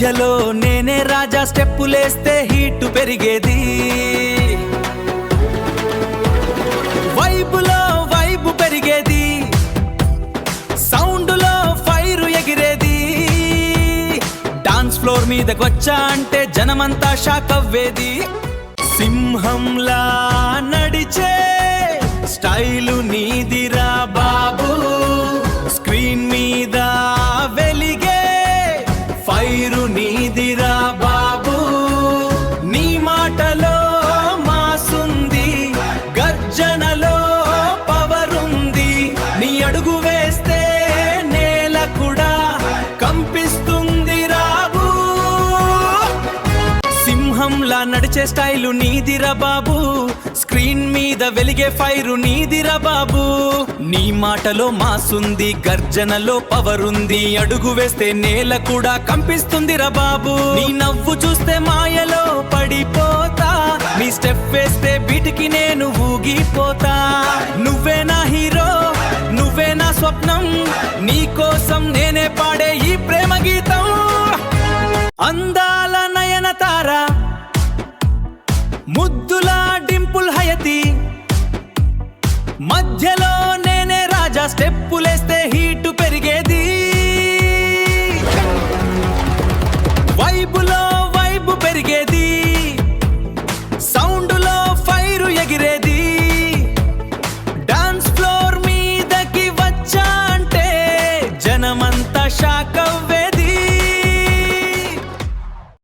మధ్యలో నేనే రాజా స్టెప్పులేస్తే హీట్ పెరిగేది, వైబులో వైబు పెరిగేది, సౌండ్లో ఫైరు ఎగిరేది. డాన్స్ ఫ్లోర్ మీదకొచ్చా అంటే జనమంతా షాక్ అవ్వేది. సింహంలా నడిచే స్టైలు నీదిరా బాబు, స్క్రీన్ మీద వెలిగే ఫైరు నీదిరా బాబు. నీ మాటలో మాసుంది, గర్జనలో పవరుంది, నీ అడుగు వేస్తే నేల కూడా కంపిస్తుంది రాబు. సింహంలా నడిచే స్టైలు నీదిరా బాబు, స్క్రీన్ మీద వెలిగే ఫైరు నీదిరా బాబు. నీ మాటలో మాసుంది, గర్జనలో పవరుంది, అడుగు వేస్తే నేల కూడా కంపిస్తుందిరా బాబు. నీ నవ్వు చూస్తే మాయలో పడిపోతా, నీ స్టెప్ వేస్తే బీటికి నేను ఊగిపోతా. నువ్వే నా హీరో, నువ్వే నా స్వప్నం, నీ కోసం నేనే పాడే ఈ ప్రేమ గీతం. అందాల నయన తార, ముద్దుల డింపుల్ హయతి, మధ్యలో నేనే రాజా స్టెప్పులేస్తే